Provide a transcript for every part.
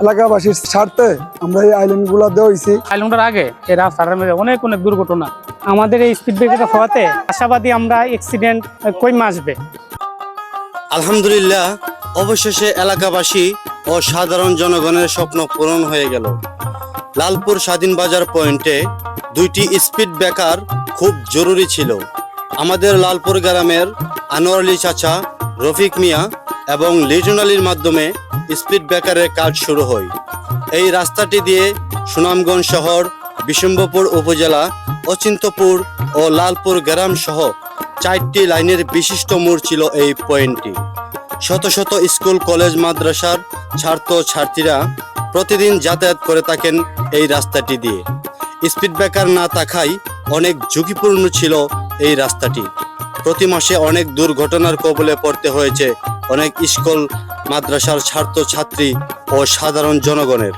এলাকাবাসীর স্বার্থে আমরা এই আইল্যান্ডগুলো দেওয়া হয়েছি। আইল্যান্ডের আগে এই রাস্তার মধ্যে অনেক দুর্ঘটনা। আমাদের এই স্পিড ব্রেকার হওয়াতে আশাবাদী আমরা অ্যাক্সিডেন্ট কমে আসবে। আলহামদুলিল্লাহ, অবশেষে এলাকাবাসী ও সাধারণ জনগণের স্বপ্ন পূরণ হয়ে গেল। লালপুর স্বাধীন বাজার পয়েন্টে দুইটি স্পিড ব্রেকার খুব জরুরি ছিল। আমাদের লালপুর গ্রামের আনোয়ার আলী চাচা, রফিক মিয়া এবং লিটন আলীর মাধ্যমে স্পিড ব্রেকারের কাজ শুরু হয়। এই রাস্তাটি দিয়ে সুনামগঞ্জ শহর, বিশম্বপুর উপজেলা, অচিন্তপুর ও লালপুর গ্রাম সহ 4টি লাইনের বিশিষ্ট মোড় ছিল এই পয়েন্টটি। শত শত স্কুল, কলেজ, মাদ্রাসার ছাত্র ছাত্রীরা প্রতিদিন যাতায়াত করে থাকেন এই রাস্তাটি দিয়ে। স্পিড ব্রেকার না থাকায় অনেক ঝুঁকিপূর্ণ ছিল এই রাস্তাটি। প্রতি মাসে অনেক দুর্ঘটনার কবলে পড়তে হয়েছে অনেক স্কুল, মাদ্রাসার ছাত্র ছাত্রী ও সাধারণ জনগণের।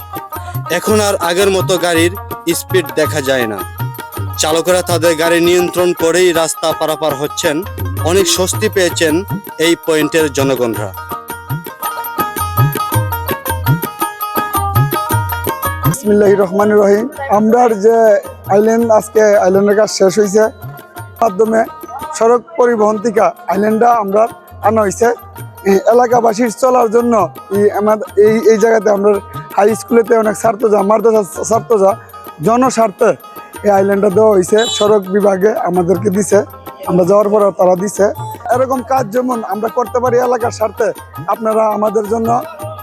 এখন আর আগের মতো গাড়ির স্পিড দেখা যায় না। চালকেরা তাদের গাড়ি নিয়ন্ত্রণ করেই রাস্তা পারাপার হচ্ছেন। অনেক স্বস্তি পেয়েছেন এই পয়েন্টের জনগণরা। বিসমিল্লাহির রহমানির রহিম। আমরার যে আইল্যান্ড, আজকে আইল্যান্ডের কাজ শেষ হয়েছে। মাধ্যমে সড়ক পরিবহন থেকে আইল্যান্ডটা আমরা আনা হয়েছে এলাকাবাসীর চলার জন্য। এই জায়গাতে আমরা হাই স্কুলেতে অনেক ছাত্ররা, মাদ্রাসা ছাত্ররা জনস্বার্থে এই আইল্যান্ডটা দেওয়া হয়েছে। সড়ক বিভাগে আমাদেরকে দিছে, আমরা যাওয়ার পর তারা দিছে। এরকম কাজ যেমন আমরা করতে পারি এলাকার স্বার্থে, আপনারা আমাদের জন্য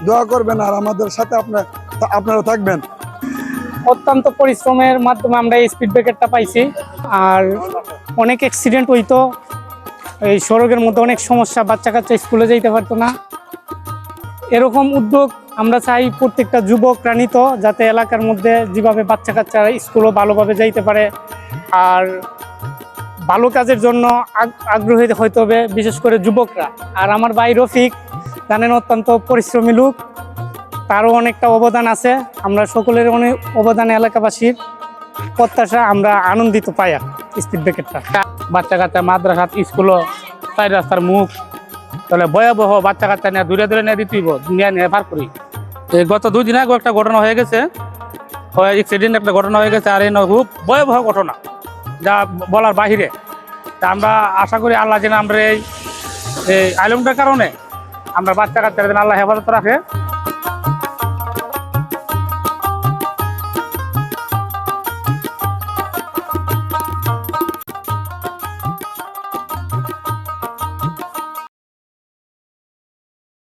দোয়া করবেন আর আমাদের সাথে আপনারা থাকবেন। অত্যন্ত পরিশ্রমের মাধ্যমে আমরা এই স্পিড ব্রেকারটা পাইছি। আর অনেক অ্যাক্সিডেন্ট হইতো, এই সড়কের মধ্যে অনেক সমস্যা, বাচ্চা কাচ্চা স্কুলে যেতে পারতো না। এরকম উদ্যোগ আমরা চাই প্রত্যেকটা যুবকরা নিত, যাতে এলাকার মধ্যে যেভাবে বাচ্চা কাচ্চারা স্কুলও ভালোভাবে যাইতে পারে। আর ভালো কাজের জন্য আগ্রহী হইতে হবে, বিশেষ করে যুবকরা। আর আমার ভাই রফিক জানেন, অত্যন্ত পরিশ্রমী লোক, তারও অনেকটা অবদান আছে। আমরা সকলের অনেক অবদান, এলাকাবাসীর প্রত্যাশা আমরা আনন্দিত পাই স্পিড ব্রেকারটা। বাচ্চা কাচ্চা মাদ্রাসা, স্কুলও, চাই রাস্তার মুখ, তাহলে ভয়াবহ বাচ্চা কাচ্চা নিয়ে দূরে দূরে নিয়ে দিতেইব, নিয়ে পার করি। এই গত 2 দিন আগে একটা ঘটনা হয়ে গেছে, অ্যাক্সিডেন্ট একটা ঘটনা হয়ে গেছে। আর এই খুব ভয়াবহ ঘটনা, যা বলার বাহিরে। তা আমরা আশা করি আল্লাহ যেন আমরা এই আইল্যান্ডের কারণে আমরা বাচ্চা কাচ্চারা যেন আল্লাহ হেফাজত রাখে।